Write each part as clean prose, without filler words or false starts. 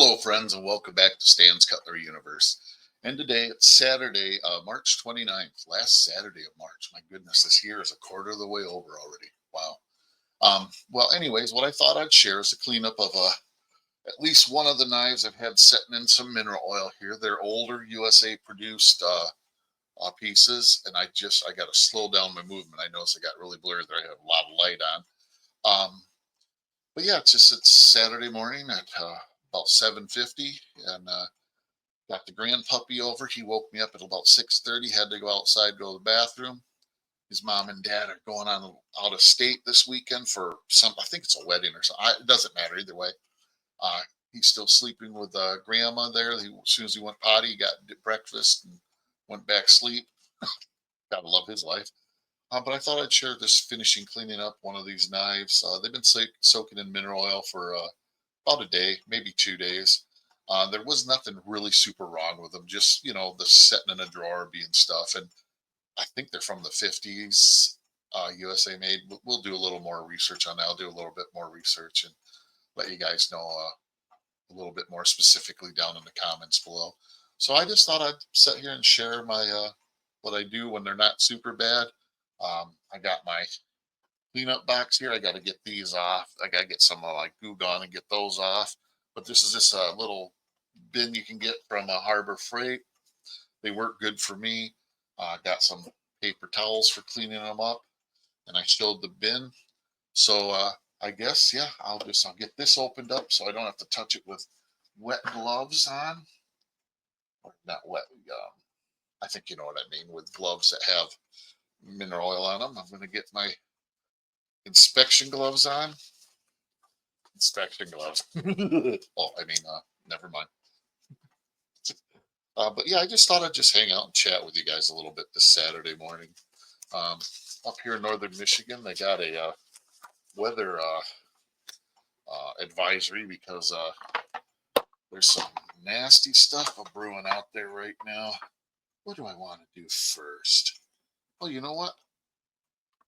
Hello, friends, and welcome back to Stan's Cutlery Universe. And today it's Saturday, March 29th, last Saturday of March. My goodness, this year is a quarter of the way over already. Wow. Well, anyways, what I thought I'd share is a cleanup of at least one of the knives I've had setting in some mineral oil here. They're older USA produced pieces, and I got to slow down my movement. I noticed I got really blurry there. I have a lot of light on. But yeah, it's Saturday morning at about 7:50, and got the grand puppy over. He woke me up at about 6:30. Had to go outside, go to the bathroom. His mom and dad are going on out of state this weekend for some. I think it's a wedding or something. It doesn't matter either way. Uh, he's still sleeping with grandma there. As soon as he went potty, he got breakfast and went back to sleep. Gotta love his life. But I thought I'd share this finishing cleaning up one of these knives. They've been soaking in mineral oil for about a day, maybe 2 days. There was nothing really super wrong with them, just the setting in a drawer being stuff. And I think they're from the 50s, USA made. We'll do a little more research on that. I'll do a little bit more research and let you guys know a little bit more specifically down in the comments below. So I just thought I'd sit here and share my what I do when they're not super bad. I got my cleanup box here. I got to get these off. I got to get some like Goo Gone and get those off. But this is just a little bin you can get from Harbor Freight. They work good for me. Got some paper towels for cleaning them up, and I showed the bin. So I guess yeah, I'll get this opened up so I don't have to touch it with wet gloves on, or not wet. I think you know what I mean, with gloves that have mineral oil on them. I'm going to get my inspection gloves on. Inspection gloves. Oh, I mean, never mind. But yeah, I just thought I'd just hang out and chat with you guys a little bit this Saturday morning. Up here in northern Michigan, they got a weather advisory because there's some nasty stuff brewing out there right now. What do I want to do first? Well, you know what?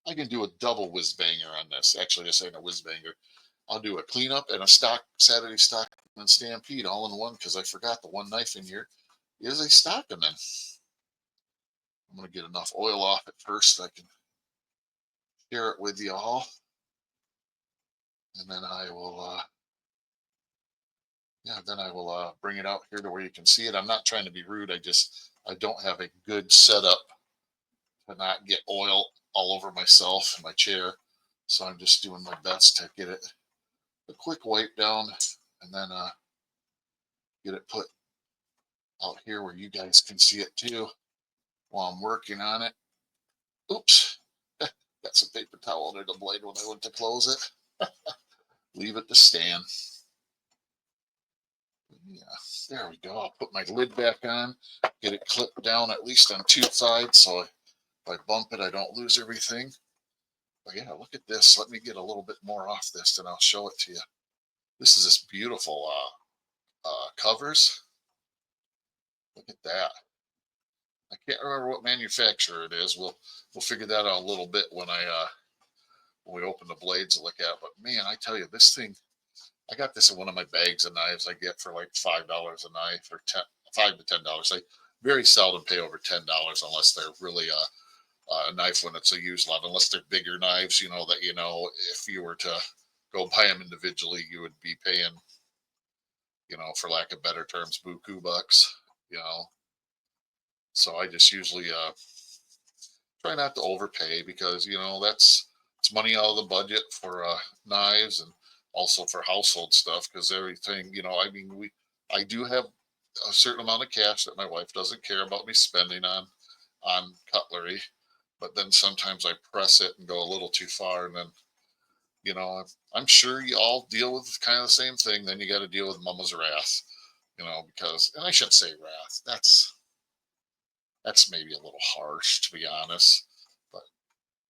I can do a double whiz banger on this. Actually, this ain't a whiz banger. I'll do a cleanup and a Saturday Stockman Stampede all in one because I forgot the one knife in here is a Stockman. I'm going to get enough oil off it first so I can share it with you all. And then I will, bring it out here to where you can see it. I'm not trying to be rude. I don't have a good setup to not get oil all over myself and my chair. So I'm just doing my best to get it a quick wipe down and then get it put out here where you guys can see it too while I'm working on it. Oops, got some paper towel under the blade when I went to close it. Leave it to stand. Yeah, there we go. I'll put my lid back on, get it clipped down at least on two sides so if I bump it, I don't lose everything. But yeah, look at this. Let me get a little bit more off this and I'll show it to you. This is this beautiful covers. Look at that. I can't remember what manufacturer it is. We'll figure that out a little bit when we open the blades to look at it. But man, I tell you, this thing, I got this in one of my bags of knives I get for like $5 a knife or $5 to $10. I very seldom pay over $10 unless they're really a knife when it's a used lot, unless they're bigger knives, that if you were to go buy them individually, you would be paying, for lack of better terms, buku bucks. So I just usually try not to overpay because it's money out of the budget for knives and also for household stuff because everything I do have a certain amount of cash that my wife doesn't care about me spending on cutlery, but then sometimes I press it and go a little too far, and then I'm sure you all deal with kind of the same thing. Then you got to deal with mama's wrath, because, and I shouldn't say wrath. That's maybe a little harsh, to be honest. But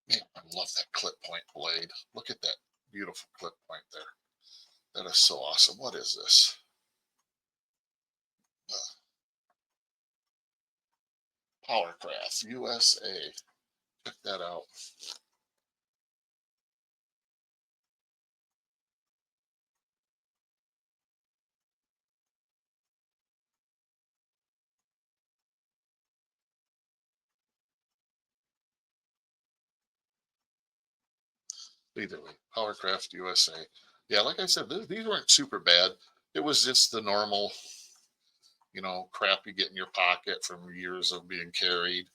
man, I love that clip point blade. Look at that beautiful clip point there. That is so awesome. What is this? Powr-Kraft USA. Check that out. Either way, Powr-Kraft USA. Yeah, like I said, these weren't super bad. It was just the normal, crap you get in your pocket from years of being carried.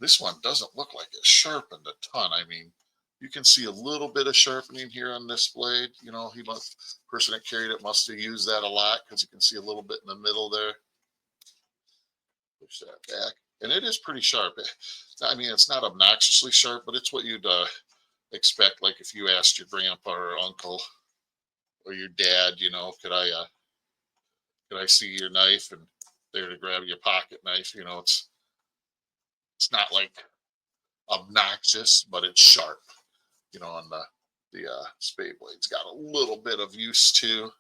This one doesn't look like it sharpened a ton. I mean, you can see a little bit of sharpening here on this blade. Person that carried it must have used that a lot because you can see a little bit in the middle there. Push that back. And it is pretty sharp. I mean, it's not obnoxiously sharp, but it's what you'd expect. Like if you asked your grandpa or uncle or your dad, could I see your knife? And they're to grab your pocket knife. It's not like obnoxious, but it's sharp. And the spade blade's got a little bit of use too.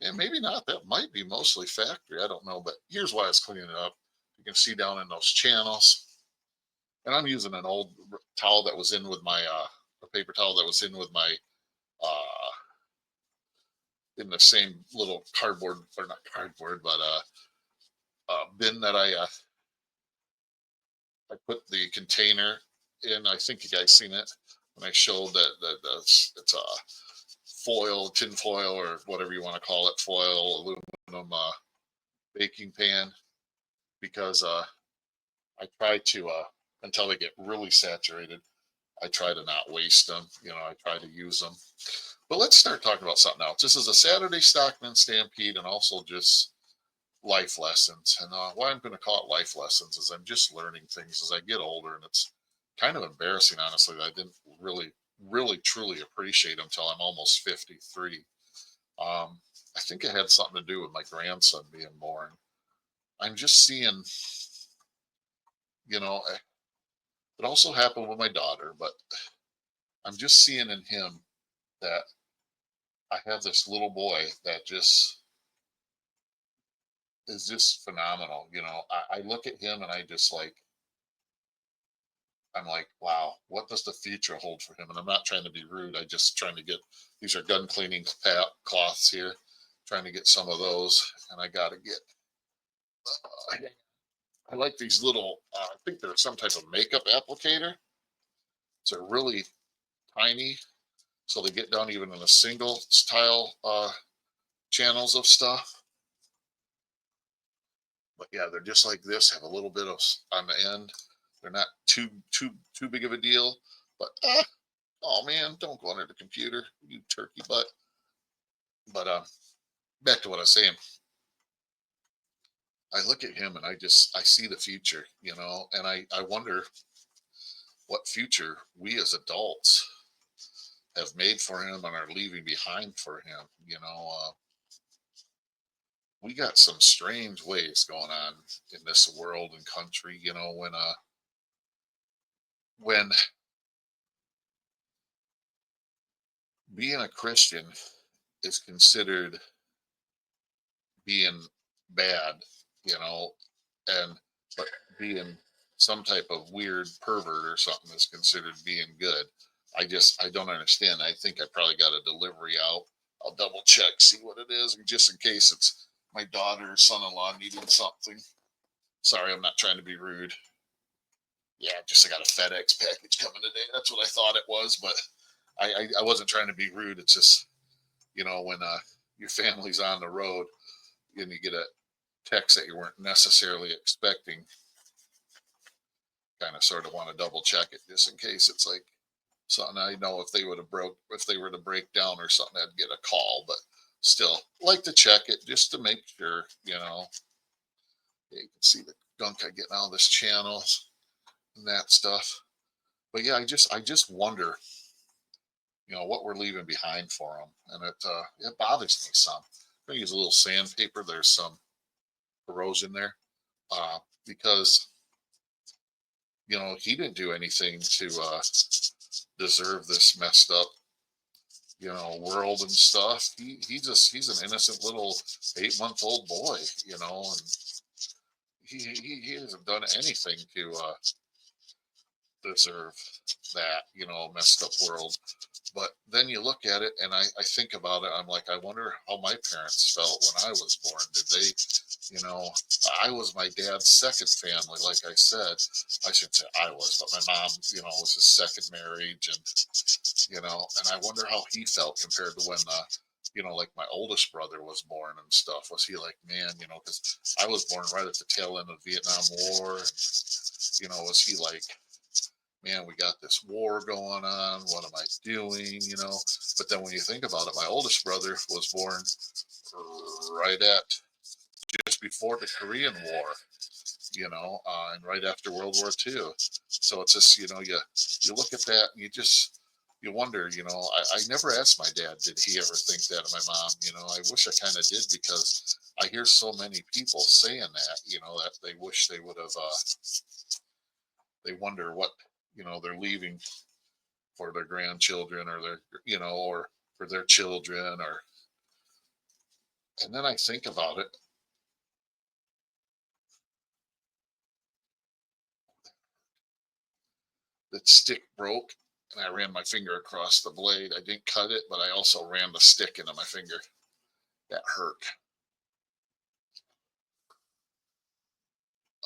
And maybe not. That might be mostly factory. I don't know. But here's why I was cleaning it up. You can see down in those channels. And I'm using an old towel that was in with my a paper towel that was in with my uh in the same little cardboard, or not cardboard, but bin that I put the container in. I think you guys seen it when I showed that it's a foil, tin foil, or whatever you want to call it, foil aluminum baking pan, because I try to until they get really saturated. I try to not waste them. I try to use them. But let's start talking about something else. This is a Saturday Stockman Stampede and also just life lessons. And why I'm going to call it life lessons is I'm just learning things as I get older. And it's kind of embarrassing, honestly, that I didn't really, really, truly appreciate them until I'm almost 53. I think it had something to do with my grandson being born. I'm just seeing, it also happened with my daughter, but I'm just seeing in him that I have this little boy that just is just phenomenal. I look at him and I'm like, wow, what does the future hold for him? And I'm not trying to be rude. I just trying to get, these are gun cleaning cloths here, trying to get some of those. And I got to get, I like these little, I think they're some type of makeup applicator. They're really tiny. So they get down even in a single tile channels of stuff. But yeah, they're just like this, have a little bit of on the end. They're not too big of a deal. But oh man, don't go under the computer, you turkey butt. But back to what I was saying. I look at him and I see the future, and I wonder what future we as adults have made for him and are leaving behind for him. We got some strange ways going on in this world and country. When being a Christian is considered being bad, and but being some type of weird pervert or something is considered being good. I don't understand. I think I probably got a delivery out. I'll double check, see what it is, just in case it's my daughter or son-in-law needing something. Sorry, I'm not trying to be rude. Yeah, I got a FedEx package coming today. That's what I thought it was, but I wasn't trying to be rude. It's just, when your family's on the road and you get a text that you weren't necessarily expecting, kind of sort of want to double check it just in case it's like something. I know if they were to break down or something, I'd get a call, but still like to check it just to make sure. Yeah, you can see the gunk I get out of this channel and that stuff. But yeah, I just wonder, what we're leaving behind for them, and it bothers me some. I'm gonna use a little sandpaper. There's some corrosion there, because he didn't do anything to deserve this messed up world and stuff. He's an innocent little 8-month-old boy, and he hasn't done anything to deserve that, messed up world. But then you look at it and I think about it. I'm like, I wonder how my parents felt when I was born. Did they, you know, I was my dad's second family. Like I said, I should say I was, but my mom, was his second marriage. And I wonder how he felt compared to when, like my oldest brother was born and stuff. Was he like, man, because I was born right at the tail end of the Vietnam War. And, was he like, man, we got this war going on. What am I doing? But then when you think about it, my oldest brother was born right at just before the Korean War, and right after World War II. So it's just, you look at that and you wonder, I never asked my dad, did he ever think that of my mom? I wish I kind of did, because I hear so many people saying that, that they wish they would have, they wonder what, they're leaving for their grandchildren or their, or for their children and then I think about it. The stick broke and I ran my finger across the blade. I didn't cut it, but I also ran the stick into my finger. That hurt.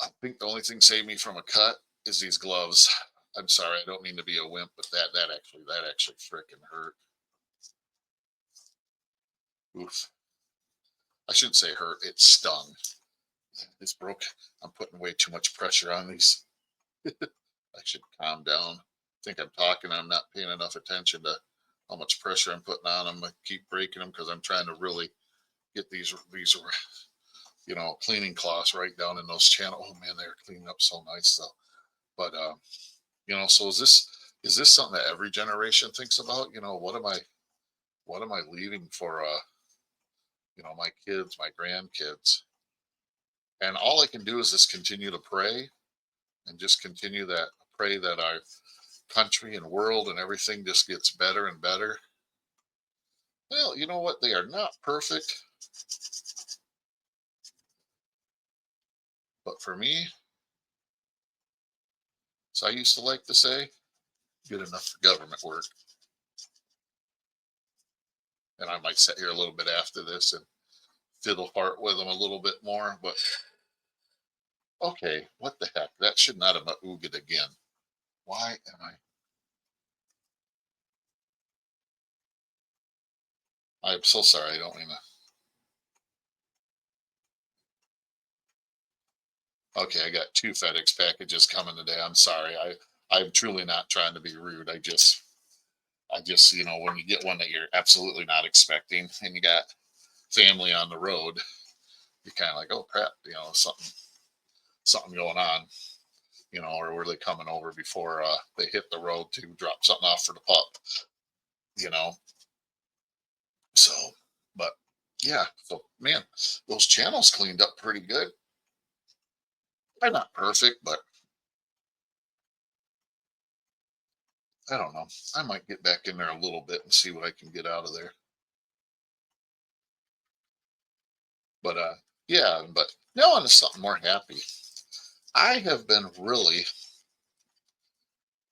I think the only thing saved me from a cut is these gloves. I'm sorry, I don't mean to be a wimp, but that actually freaking hurt. Oof. I shouldn't say hurt, it stung. It's broke. I'm putting way too much pressure on these. I should calm down. I think I'm talking. I'm not paying enough attention to how much pressure I'm putting on them. I keep breaking them because I'm trying to really get these cleaning cloths right down in those channels. Oh man, they're cleaning up so nice though. But so is this something that every generation thinks about? What am I leaving for my kids, my grandkids? And all I can do is just continue to pray and just continue that pray that our country and world and everything just gets better and better. Well, you know what? They are not perfect, but for me, so I used to like to say, good enough for government work. And I might sit here a little bit after this and fiddle fart with them a little bit more, but okay, what the heck? That should not have ooged again. Why am I'm so sorry. I don't mean to. Okay, I got two FedEx packages coming today. I'm sorry. I'm truly not trying to be rude. I just, when you get one that you're absolutely not expecting and you got family on the road, you're kind of like, oh crap, something going on, or were they coming over before they hit the road to drop something off for the pup, you know? So, but yeah, so man, those channels cleaned up pretty good. They're not perfect, but I don't know. I might get back in there a little bit and see what I can get out of there. But yeah, but now on to something more happy. I have been really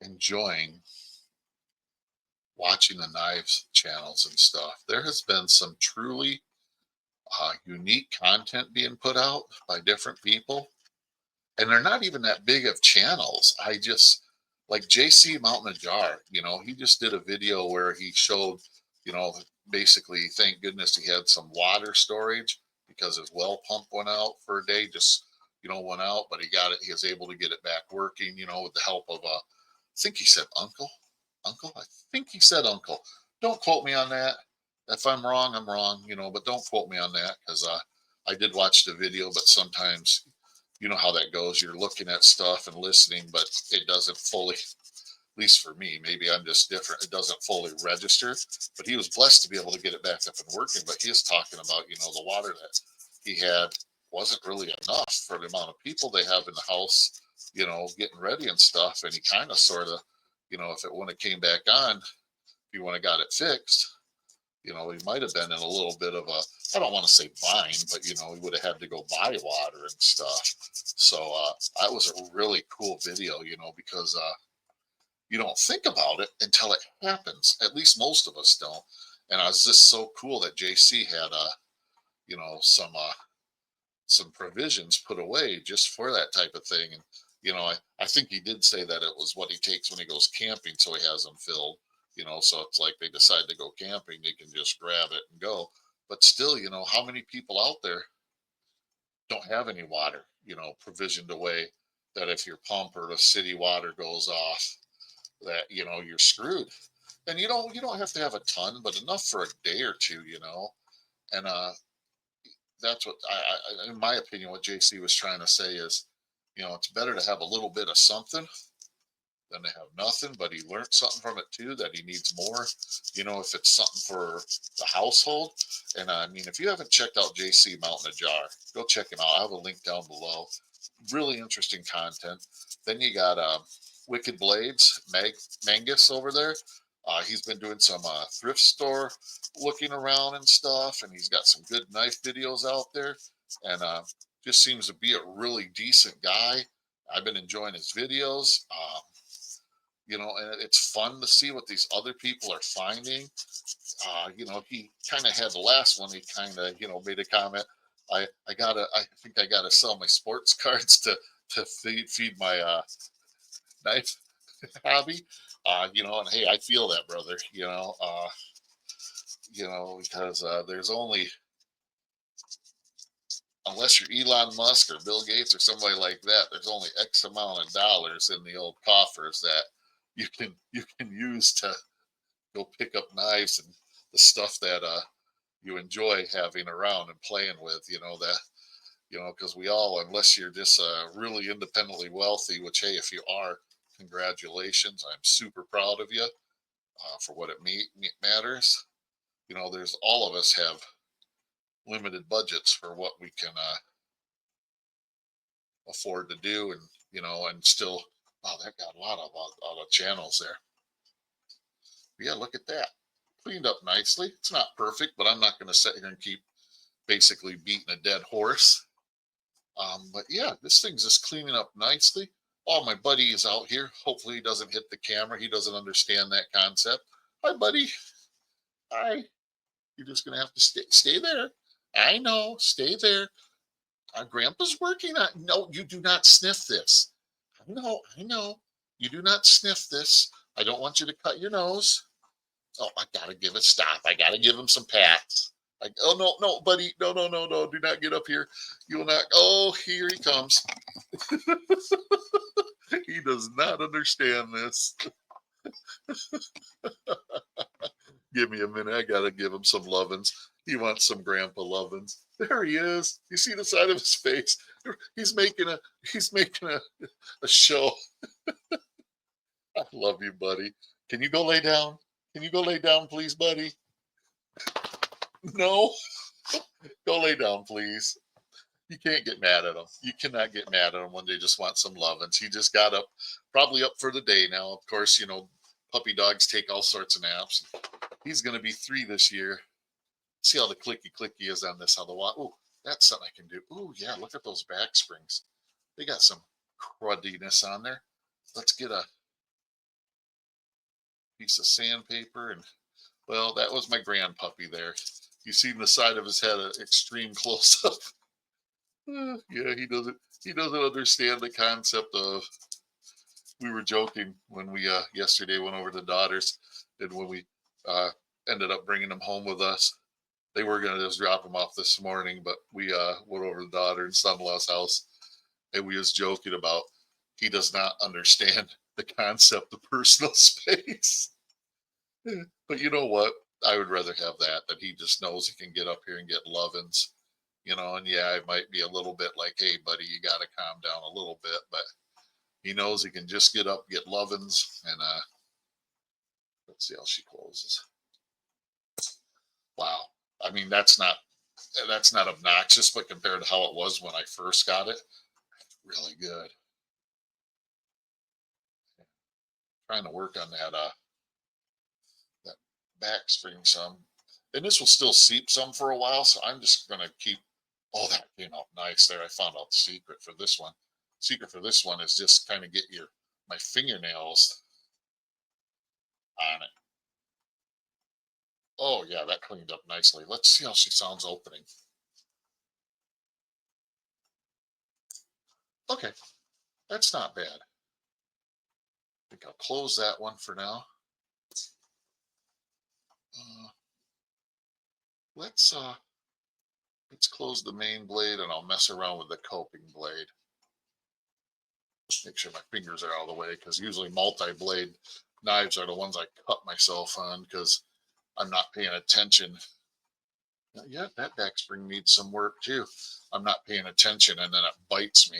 enjoying watching the knives channels and stuff. There has been some truly unique content being put out by different people, and they're not even that big of channels. I just like JC Mountain Jar. He just did a video where he showed, you know, basically, thank goodness he had some water storage because his well pump went out for a day. Just went out, but he got it. He was able to get it back working. With the help of I think he said uncle. Uncle? I think he said uncle. Don't quote me on that. If I'm wrong, I'm wrong, but don't quote me on that because I did watch the video, but sometimes you know how that goes. You're looking at stuff and listening, but it doesn't fully, at least for me, maybe I'm just different. It doesn't fully register. But he was blessed to be able to get it back up and working. But he is talking about, the water that he had wasn't really enough for the amount of people they have in the house, getting ready and stuff. And he kind of sort of, if it when it came back on, if he would have got it fixed, he might have been in a little bit of a, I don't want to say bind, but he would have had to go buy water and stuff. So that was a really cool video, because you don't think about it until it happens. At least most of us don't. And I was just so cool that JC had you know, some provisions put away just for that type of thing. And I think he did say that it was what he takes when he goes camping, so he has them filled. So it's like they decide to go camping, they can just grab it and go. But still, how many people out there don't have any water, provisioned away, that if your pump or the city water goes off, that you're screwed. And you don't have to have a ton, but enough for a day or two, and that's what in my opinion, what JC was trying to say is, it's better to have a little bit of something than to have nothing. But he learned something from it too, that he needs more. If it's something for the household. And I mean, if you haven't checked out JC Mountain a Jar, go check him out. I have a link down below. Really interesting content. Then you got Wicked Blades, Mangus over there. He's been doing some thrift store looking around and stuff, and he's got some good knife videos out there, and just seems to be a really decent guy. I've been enjoying his videos, and it's fun to see what these other people are finding. He kind of had the last one. He kind of, made a comment. I think I gotta sell my sports cards to feed my knife hobby. And hey, I feel that, brother. Because there's only, unless you're Elon Musk or Bill Gates or somebody like that, there's only X amount of dollars in the old coffers that you can use to go pick up knives and the stuff that you enjoy having around and playing with. Because we all, unless you're just really independently wealthy, which hey, if you are, congratulations, I'm super proud of you for what it matters. There's all of us have limited budgets for what we can afford to do, and still, wow, that got a lot of channels there. But yeah, look at that, cleaned up nicely. It's not perfect, but I'm not going to sit here and keep basically beating a dead horse. But yeah, this thing's just cleaning up nicely. Oh, my buddy is out here. Hopefully he doesn't hit the camera. He doesn't understand that concept. Hi, buddy. Hi. You're just gonna have to stay there. I know. Stay there. Grandpa's working on. No, you do not sniff this. I know. I know. You do not sniff this. I don't want you to cut your nose. Oh, I gotta give it. Stop. I gotta give him some pats. Oh no, no, buddy. No, no, no, no. Do not get up here. You will not. Oh, here he comes. He does not understand this. Give me a minute. I gotta give him some lovin's. He wants some grandpa lovin's. There he is. You see the side of his face? He's making a show. I love you, buddy. Can you go lay down? Can you go lay down, please, buddy? No. Go lay down, please. You can't get mad at them. You cannot get mad at them when they just want some lovin's. He just got up, probably up for the day now. Of course, puppy dogs take all sorts of naps. He's going to be 3 this year. See how the clicky is on this. How the oh, that's something I can do. Oh yeah, look at those back springs. They got some cruddiness on there. Let's get a piece of sandpaper, and well, that was my grand puppy there. You see the side of his head, an extreme close up. Yeah, he doesn't understand the concept of. We were joking when we yesterday went over to Daughters, and when we ended up bringing them home with us. They were going to just drop them off this morning, but we went over to daughter and son-in-law's house, and we was joking about he does not understand the concept of personal space. But you know what? I would rather have that, than he just knows he can get up here and get lovin's, and yeah, it might be a little bit like, hey, buddy, you got to calm down a little bit, but he knows he can just get up, get lovin's, and let's see how she closes. Wow. I mean, that's not obnoxious, but compared to how it was when I first got it, really good. Trying to work on that back spring some, and this will still seep some for a while, so I'm just gonna keep. Oh, that came out nice there. I found out the secret for this one. Secret for this one is just kind of get my fingernails Oh yeah, that cleaned up nicely. Let's see how she sounds opening. Okay, that's not bad. I think I'll close that one for now. Uh, let's let's close the main blade and I'll mess around with the coping blade. Make sure my fingers are out of the way because usually multi-blade knives are the ones I cut myself on because I'm not paying attention. Yeah, that back spring needs some work too. I'm not paying attention and then it bites me.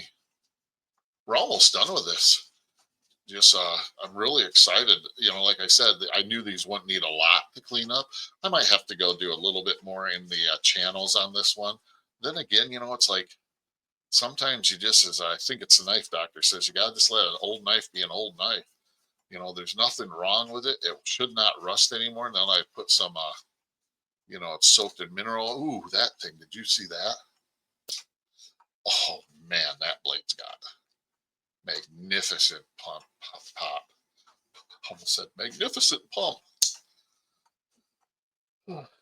We're almost done with this. Just I'm really excited. Like I said, I knew these wouldn't need a lot to clean up. I might have to go do a little bit more in the channels on this one. Then again, it's like sometimes you just, as I think it's the knife doctor says, you gotta just let an old knife be an old knife. There's nothing wrong with it. It should not rust anymore. Now I put some it's soaked in mineral. Ooh, that thing, did you see that? Oh man, that blade's got magnificent pop. Almost said magnificent pump.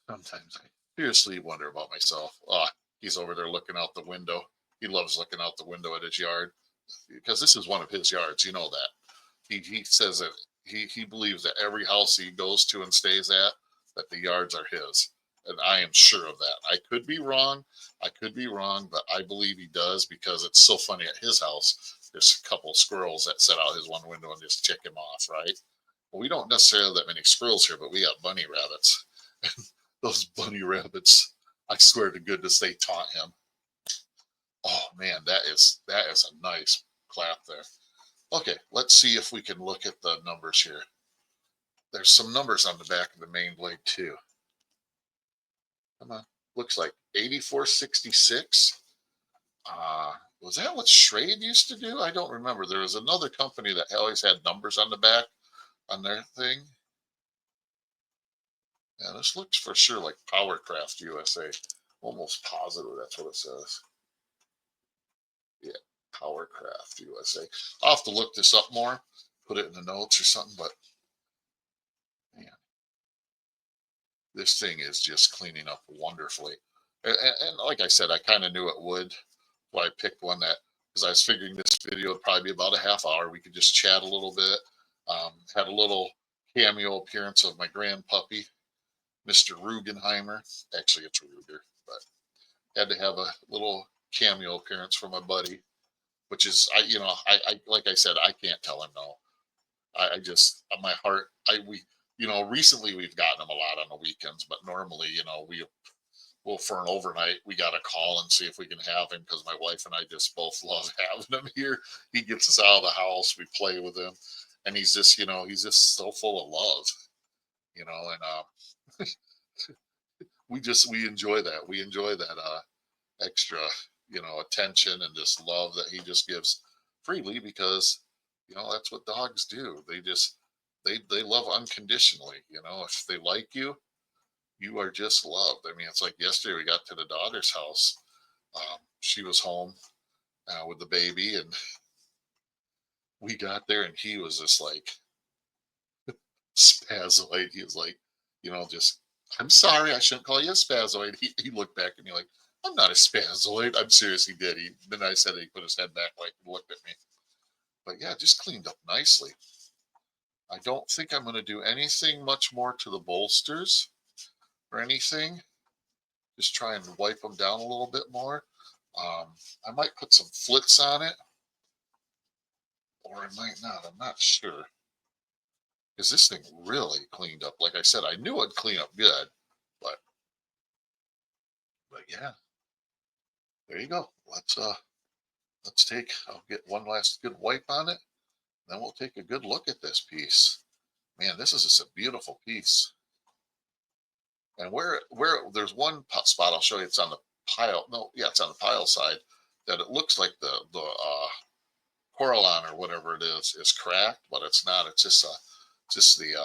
Sometimes I seriously wonder about myself. He's over there looking out the window. He loves looking out the window at his yard because this is one of his yards. You know that. He says that he believes that every house he goes to and stays at, that the yards are his. And I am sure of that. I could be wrong. But I believe he does because it's so funny at his house. There's a couple of squirrels that set out his one window and just check him off, right? Well, we don't necessarily have that many squirrels here, but we got bunny rabbits. Those bunny rabbits, I swear to goodness, they taunt him. Oh man, that is a nice clap there. Okay, let's see if we can look at the numbers here. There's some numbers on the back of the main blade too. Come on, looks like 8466. Was that what Schrade used to do? I don't remember. There was another company that always had numbers on the back on their thing. Yeah, this looks for sure like Powr-Kraft USA. Almost positive that's what it says. Yeah, Powr-Kraft USA. I'll have to look this up more, put it in the notes or something, but man, this thing is just cleaning up wonderfully. And like I said, I kind of knew it would. Why I picked one that, because I was figuring this video would probably be about a half hour. We could just chat a little bit. Had a little cameo appearance of my grand puppy, Mr. Rugenheimer. Actually, it's Ruger, but had to have a little cameo appearance from my buddy, which is, I like I said, I can't tell him no. I just, my heart, recently we've gotten him a lot on the weekends, but normally, well, for an overnight, we got to call and see if we can have him because my wife and I just both love having him here. He gets us out of the house, we play with him, and he's just so full of love, and we enjoy that. We enjoy that extra, attention and just love that he just gives freely because, that's what dogs do. They love unconditionally. If they like you, you are just loved. I mean, it's like yesterday we got to the daughter's house. She was home with the baby, and we got there, and he was just like spazoid. He was like, just, I'm sorry, I shouldn't call you a spazoid. He looked back at me like, I'm not a spazoid. I'm serious. He did. Then I said he put his head back, like looked at me. But yeah, just cleaned up nicely. I don't think I'm going to do anything much more to the bolsters or anything. Just try and wipe them down a little bit more. I might put some flits on it, or I might not. I'm not sure. Because this thing really cleaned up. Like I said, I knew it'd clean up good, but yeah, there you go. I'll get one last good wipe on it. Then we'll take a good look at this piece. Man, this is just a beautiful piece. And where there's one spot I'll show you. It's on the pile. No, yeah, it's on the pile side. That it looks like the Coralon or whatever it is cracked, but it's not. It's just the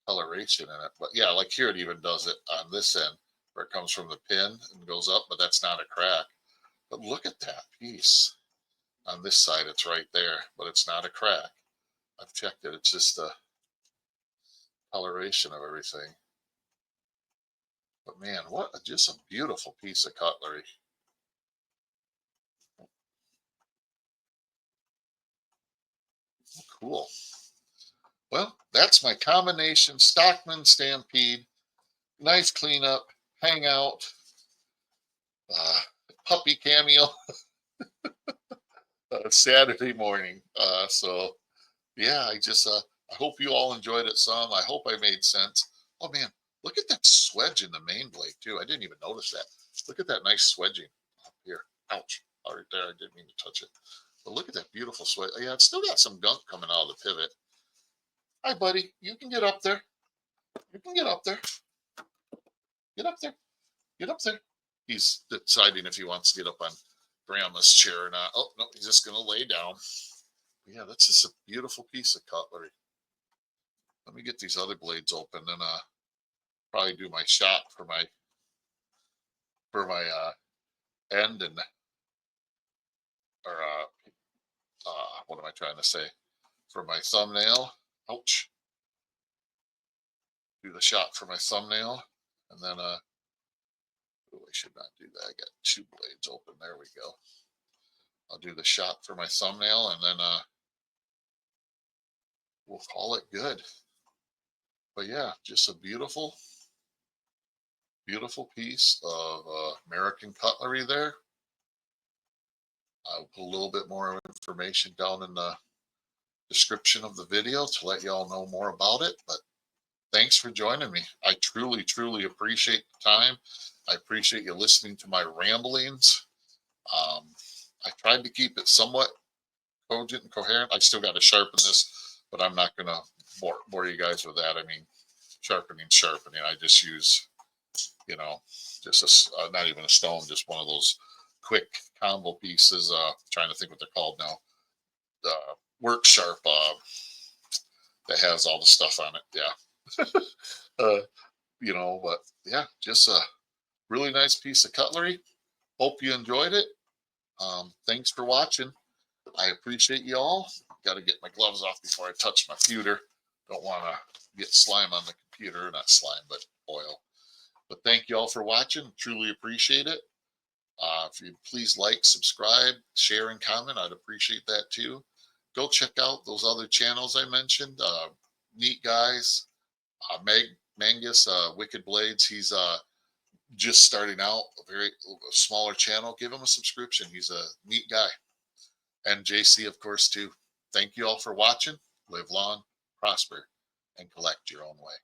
coloration in it. But yeah, like here it even does it on this end where it comes from the pin and goes up, but that's not a crack. But look at that piece. On this side, it's right there, but it's not a crack. I've checked it. It's just the coloration of everything. But man, just a beautiful piece of cutlery. Cool. Well, that's my combination Stockman Stampede. Nice cleanup, hangout, uh, puppy cameo Saturday morning. So yeah, I hope you all enjoyed it some. I hope I made sense. Oh man, look at that swedge in the main blade too. I didn't even notice that. Look at that nice swedging up here. Ouch. All right there. I didn't mean to touch it. But look at that beautiful swedge. Yeah, it's still got some gunk coming out of the pivot. Hi, buddy. You can get up there. You can get up there. Get up there. Get up there. He's deciding if he wants to get up on Grandma's chair or not. Oh, no, he's just going to lay down. Yeah, that's just a beautiful piece of cutlery. Let me get these other blades open and probably do my shot for my end and or what am I trying to say? For my thumbnail. Ouch. Do the shot for my thumbnail and then oh, I should not do that. I got two blades open. There we go. I'll do the shot for my thumbnail and then we'll call it good. But yeah, just a beautiful piece of American cutlery there. I'll put a little bit more information down in the description of the video to let y'all know more about it. But thanks for joining me. I truly, truly appreciate the time. I appreciate you listening to my ramblings. I tried to keep it somewhat cogent and coherent. I still got to sharpen this, but I'm not going to bore you guys with that. I mean, sharpening. I just use, just not even a stone, just one of those quick combo pieces. Trying to think what they're called now. Work sharp that has all the stuff on it. Yeah. But yeah, just a really nice piece of cutlery. Hope you enjoyed it. Thanks for watching. I appreciate you all. Got to get my gloves off before I touch my computer. Don't want to get slime on the computer. Not slime, but oil. But thank you all for watching. Truly appreciate it. If you please like, subscribe, share, and comment, I'd appreciate that too. Go check out those other channels I mentioned. Neat guys. Mangus, Wicked Blades. He's just starting out, a smaller channel. Give him a subscription. He's a neat guy. And JC, of course, too. Thank you all for watching. Live long, prosper, and collect your own way.